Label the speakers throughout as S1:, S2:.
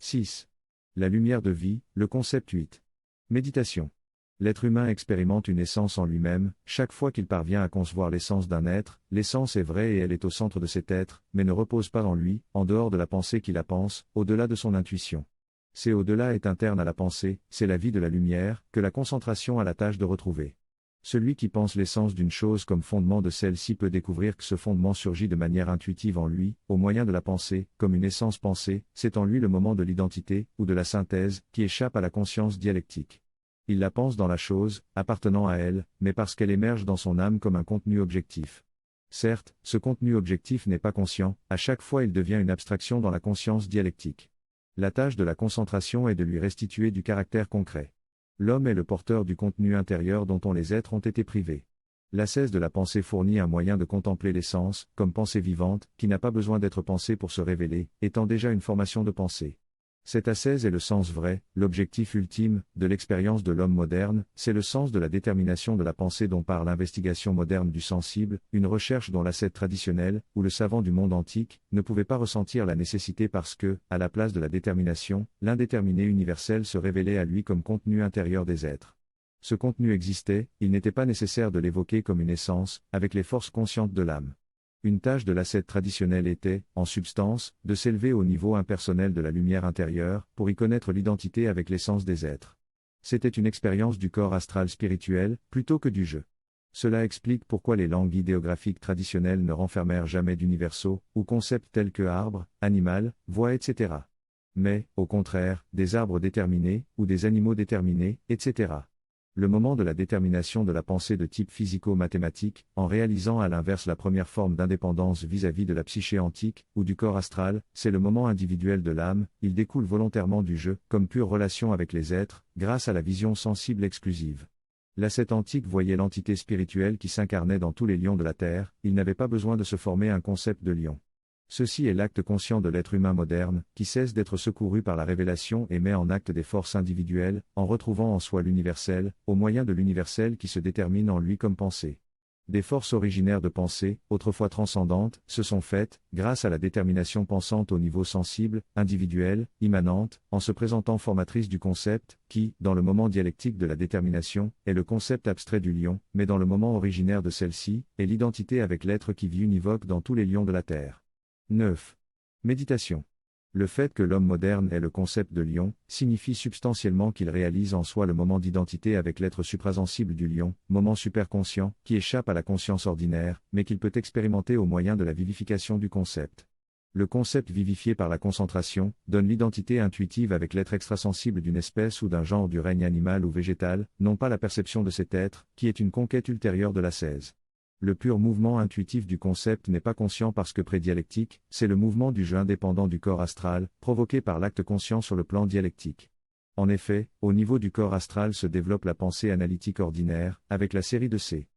S1: 6. La lumière de vie, le concept 8. Méditation. L'être humain expérimente une essence en lui-même, chaque fois qu'il parvient à concevoir l'essence d'un être, l'essence est vraie et elle est au centre de cet être, mais ne repose pas en lui, en dehors de la pensée qui la pense, au-delà de son intuition. C'est au-delà est interne à la pensée, c'est la vie de la lumière, que la concentration a la tâche de retrouver. Celui qui pense l'essence d'une chose comme fondement de celle-ci peut découvrir que ce fondement surgit de manière intuitive en lui, au moyen de la pensée, comme une essence pensée, c'est en lui le moment de l'identité, ou de la synthèse, qui échappe à la conscience dialectique. Il la pense dans la chose, appartenant à elle, mais parce qu'elle émerge dans son âme comme un contenu objectif. Certes, ce contenu objectif n'est pas conscient, à chaque fois il devient une abstraction dans la conscience dialectique. La tâche de la concentration est de lui restituer du caractère concret. L'homme est le porteur du contenu intérieur dont les êtres ont été privés. L'ascèse de la pensée fournit un moyen de contempler l'essence, comme pensée vivante, qui n'a pas besoin d'être pensée pour se révéler, étant déjà une formation de pensée. Cette ascèse est le sens vrai, l'objectif ultime, de l'expérience de l'homme moderne, c'est le sens de la détermination de la pensée dont parle l'investigation moderne du sensible, une recherche dont l'ascète traditionnelle, ou le savant du monde antique, ne pouvait pas ressentir la nécessité parce que, à la place de la détermination, l'indéterminé universel se révélait à lui comme contenu intérieur des êtres. Ce contenu existait, il n'était pas nécessaire de l'évoquer comme une essence, avec les forces conscientes de l'âme. Une tâche de l'ascète traditionnelle était, en substance, de s'élever au niveau impersonnel de la lumière intérieure, pour y connaître l'identité avec l'essence des êtres. C'était une expérience du corps astral spirituel, plutôt que du jeu. Cela explique pourquoi les langues idéographiques traditionnelles ne renfermèrent jamais d'universaux, ou concepts tels que arbre, animal, voix etc. Mais, au contraire, des arbres déterminés, ou des animaux déterminés, etc. Le moment de la détermination de la pensée de type physico-mathématique, en réalisant à l'inverse la première forme d'indépendance vis-à-vis de la psyché antique, ou du corps astral, c'est le moment individuel de l'âme, il découle volontairement du jeu, comme pure relation avec les êtres, grâce à la vision sensible exclusive. L'ascète antique voyait l'entité spirituelle qui s'incarnait dans tous les lions de la terre, il n'avait pas besoin de se former un concept de lion. Ceci est l'acte conscient de l'être humain moderne, qui cesse d'être secouru par la révélation et met en acte des forces individuelles, en retrouvant en soi l'universel, au moyen de l'universel qui se détermine en lui comme pensée. Des forces originaires de pensée, autrefois transcendantes, se sont faites, grâce à la détermination pensante au niveau sensible, individuel, immanente, en se présentant formatrice du concept, qui, dans le moment dialectique de la détermination, est le concept abstrait du lion, mais dans le moment originaire de celle-ci, est l'identité avec l'être qui vit univoque dans tous les lions de la terre. 9. Méditation. Le fait que l'homme moderne ait le concept de lion, signifie substantiellement qu'il réalise en soi le moment d'identité avec l'être suprasensible du lion, moment superconscient, qui échappe à la conscience ordinaire, mais qu'il peut expérimenter au moyen de la vivification du concept. Le concept vivifié par la concentration, donne l'identité intuitive avec l'être extrasensible d'une espèce ou d'un genre du règne animal ou végétal, non pas la perception de cet être, qui est une conquête ultérieure de l'ascèse. Le pur mouvement intuitif du concept n'est pas conscient parce que prédialectique, c'est le mouvement du jeu indépendant du corps astral, provoqué par l'acte conscient sur le plan dialectique. En effet, au niveau du corps astral se développe la pensée analytique ordinaire, avec la série de ses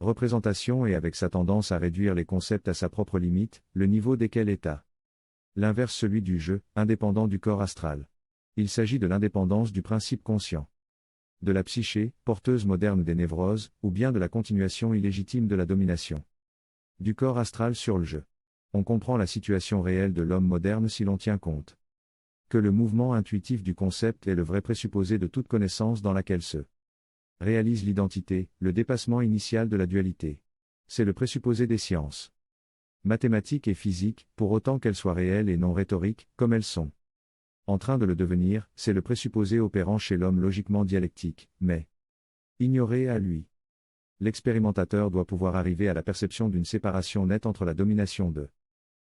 S1: représentations et avec sa tendance à réduire les concepts à sa propre limite, le niveau desquels est à l'inverse celui du jeu, indépendant du corps astral. Il s'agit de l'indépendance du principe conscient. De la psyché, porteuse moderne des névroses, ou bien de la continuation illégitime de la domination du corps astral sur le jeu. On comprend la situation réelle de l'homme moderne si l'on tient compte que le mouvement intuitif du concept est le vrai présupposé de toute connaissance dans laquelle se réalise l'identité, le dépassement initial de la dualité. C'est le présupposé des sciences mathématiques et physiques, pour autant qu'elles soient réelles et non rhétoriques, comme elles sont en train de le devenir, c'est le présupposé opérant chez l'homme logiquement dialectique, mais ignoré à lui. L'expérimentateur doit pouvoir arriver à la perception d'une séparation nette entre la domination de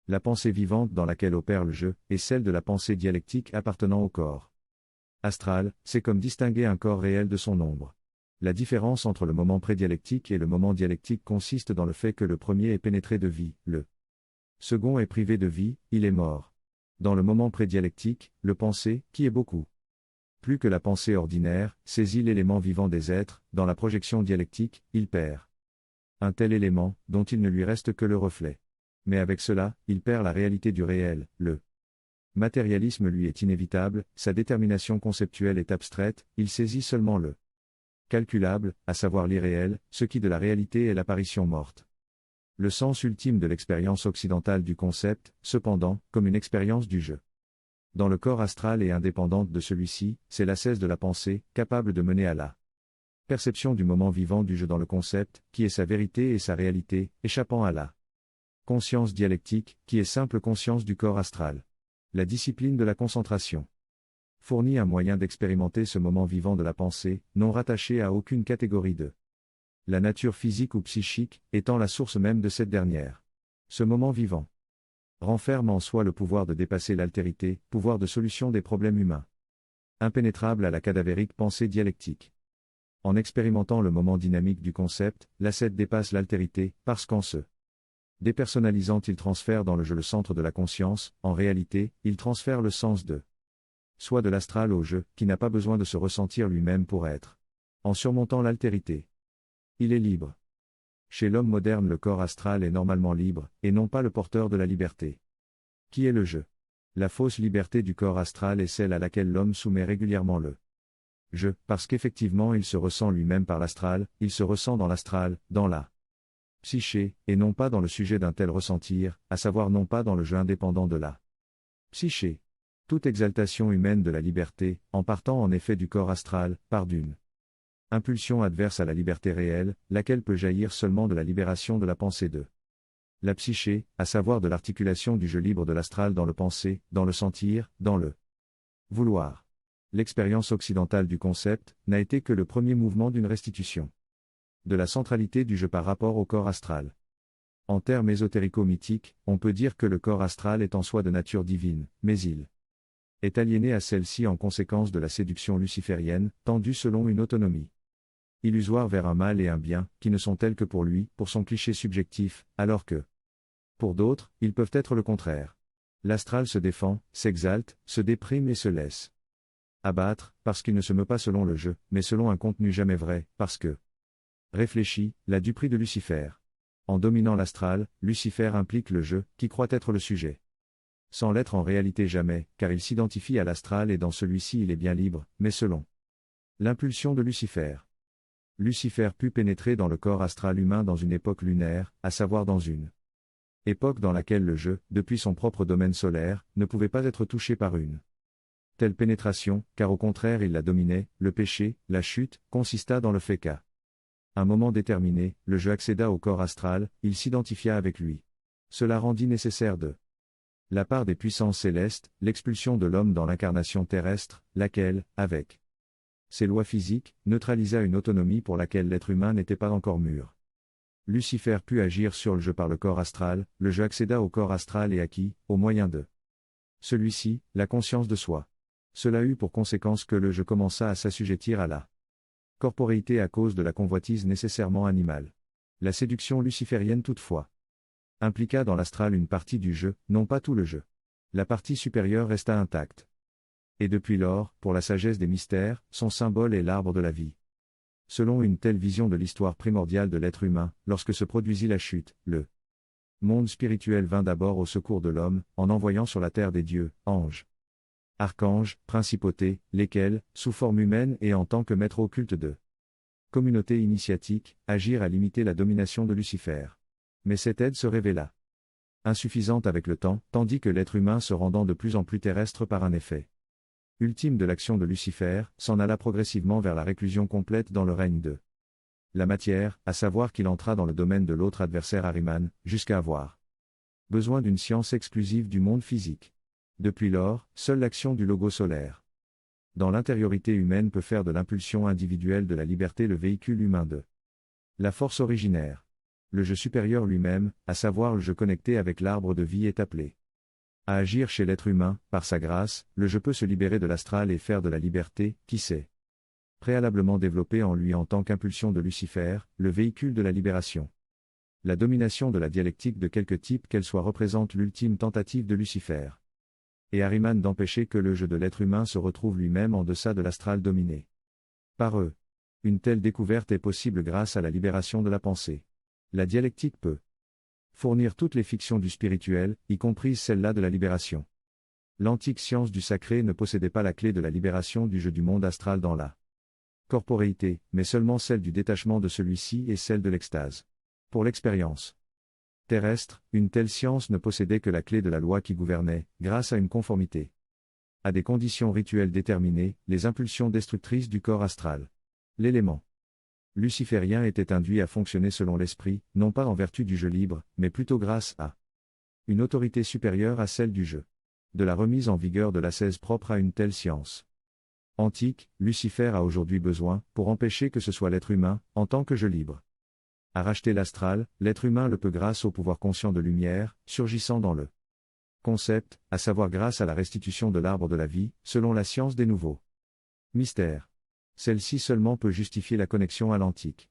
S1: la pensée vivante dans laquelle opère le jeu, et celle de la pensée dialectique appartenant au corps astral, c'est comme distinguer un corps réel de son ombre. La différence entre le moment prédialectique et le moment dialectique consiste dans le fait que le premier est pénétré de vie, le second est privé de vie, il est mort. Dans le moment prédialectique, le pensée, qui est beaucoup plus que la pensée ordinaire, saisit l'élément vivant des êtres, dans la projection dialectique, il perd un tel élément, dont il ne lui reste que le reflet. Mais avec cela, il perd la réalité du réel, le matérialisme lui est inévitable, sa détermination conceptuelle est abstraite, il saisit seulement le calculable, à savoir l'irréel, ce qui de la réalité est l'apparition morte. Le sens ultime de l'expérience occidentale du concept, cependant, comme une expérience du jeu Dans le corps astral et indépendante de celui-ci, c'est l'ascèse de la pensée, capable de mener à la perception du moment vivant du jeu dans le concept, qui est sa vérité et sa réalité, échappant à la conscience dialectique, qui est simple conscience du corps astral. La discipline de la concentration fournit un moyen d'expérimenter ce moment vivant de la pensée, non rattaché à aucune catégorie de la nature physique ou psychique, étant la source même de cette dernière. Ce moment vivant renferme en soi le pouvoir de dépasser l'altérité, pouvoir de solution des problèmes humains, impénétrable à la cadavérique pensée dialectique. En expérimentant le moment dynamique du concept, l'ascète dépasse l'altérité, parce qu'en se dépersonnalisant il transfère dans le jeu le centre de la conscience, en réalité, il transfère le sens de soit de l'astral au jeu, qui n'a pas besoin de se ressentir lui-même pour être. En surmontant l'altérité, il est libre. Chez l'homme moderne le corps astral est normalement libre, et non pas le porteur de la liberté. Qui est le jeu? La fausse liberté du corps astral est celle à laquelle l'homme soumet régulièrement le jeu, parce qu'effectivement il se ressent lui-même par l'astral, il se ressent dans l'astral, dans la psyché, et non pas dans le sujet d'un tel ressentir, à savoir non pas dans le jeu indépendant de la psyché. Toute exaltation humaine de la liberté, en partant en effet du corps astral, part d'une impulsion adverse à la liberté réelle, laquelle peut jaillir seulement de la libération de la pensée de la psyché, à savoir de l'articulation du jeu libre de l'astral dans le penser, dans le sentir, dans le vouloir. L'expérience occidentale du concept n'a été que le premier mouvement d'une restitution de la centralité du jeu par rapport au corps astral. En termes ésotérico-mythiques, on peut dire que le corps astral est en soi de nature divine, mais il est aliéné à celle-ci en conséquence de la séduction luciférienne, tendue selon une autonomie illusoire vers un mal et un bien, qui ne sont tels que pour lui, pour son cliché subjectif, alors que, pour d'autres, ils peuvent être le contraire. L'astral se défend, s'exalte, se déprime et se laisse abattre, parce qu'il ne se meut pas selon le jeu, mais selon un contenu jamais vrai, parce que réfléchi, la duperie de Lucifer. En dominant l'astral, Lucifer implique le jeu, qui croit être le sujet. Sans l'être en réalité jamais, car il s'identifie à l'astral et dans celui-ci il est bien libre, mais selon l'impulsion de Lucifer. Lucifer put pénétrer dans le corps astral humain dans une époque lunaire, à savoir dans une époque dans laquelle le jeu, depuis son propre domaine solaire, ne pouvait pas être touché par une telle pénétration, car au contraire il la dominait, le péché, la chute, consista dans le fait qu'à un moment déterminé, le jeu accéda au corps astral, il s'identifia avec lui. Cela rendit nécessaire de la part des puissances célestes, l'expulsion de l'homme dans l'incarnation terrestre, laquelle, avec ses lois physiques, neutralisa une autonomie pour laquelle l'être humain n'était pas encore mûr. Lucifer put agir sur le jeu par le corps astral, le jeu accéda au corps astral et acquit, au moyen de celui-ci, la conscience de soi. Cela eut pour conséquence que le jeu commença à s'assujettir à la corporéité à cause de la convoitise nécessairement animale. La séduction luciférienne toutefois impliqua dans l'astral une partie du jeu, non pas tout le jeu. La partie supérieure resta intacte. Et depuis lors, pour la sagesse des mystères, son symbole est l'arbre de la vie. Selon une telle vision de l'histoire primordiale de l'être humain, lorsque se produisit la chute, le monde spirituel vint d'abord au secours de l'homme, en envoyant sur la terre des dieux, anges, archanges, principautés, lesquels, sous forme humaine et en tant que maîtres occultes de communautés initiatiques, agirent à limiter la domination de Lucifer. Mais cette aide se révéla insuffisante avec le temps, tandis que l'être humain se rendant de plus en plus terrestre par un effet ultime de l'action de Lucifer, s'en alla progressivement vers la réclusion complète dans le règne de la matière, à savoir qu'il entra dans le domaine de l'autre adversaire Ahriman, jusqu'à avoir besoin d'une science exclusive du monde physique. Depuis lors, seule l'action du logo solaire dans l'intériorité humaine peut faire de l'impulsion individuelle de la liberté le véhicule humain de la force originaire. Le jeu supérieur lui-même, à savoir le jeu connecté avec l'arbre de vie est appelé à agir chez l'être humain, par sa grâce, le jeu peut se libérer de l'astral et faire de la liberté, qui s'est préalablement développée en lui en tant qu'impulsion de Lucifer, le véhicule de la libération. La domination de la dialectique de quelque type qu'elle soit représente l'ultime tentative de Lucifer et Ahriman d'empêcher que le jeu de l'être humain se retrouve lui-même en deçà de l'astral dominé par eux. Une telle découverte est possible grâce à la libération de la pensée. La dialectique peut fournir toutes les fictions du spirituel, y compris celle-là de la libération. L'antique science du sacré ne possédait pas la clé de la libération du jeu du monde astral dans la corporéité, mais seulement celle du détachement de celui-ci et celle de l'extase. Pour l'expérience terrestre, une telle science ne possédait que la clé de la loi qui gouvernait, grâce à une conformité à des conditions rituelles déterminées, les impulsions destructrices du corps astral. L'élément luciférien était induit à fonctionner selon l'esprit, non pas en vertu du jeu libre, mais plutôt grâce à une autorité supérieure à celle du jeu. De la remise en vigueur de l'ascèse propre à une telle science antique, Lucifer a aujourd'hui besoin, pour empêcher que ce soit l'être humain, en tant que jeu libre, à racheter l'astral, l'être humain le peut grâce au pouvoir conscient de lumière, surgissant dans le concept, à savoir grâce à la restitution de l'arbre de la vie, selon la science des nouveaux mystères. Celle-ci seulement peut justifier la connexion à l'antique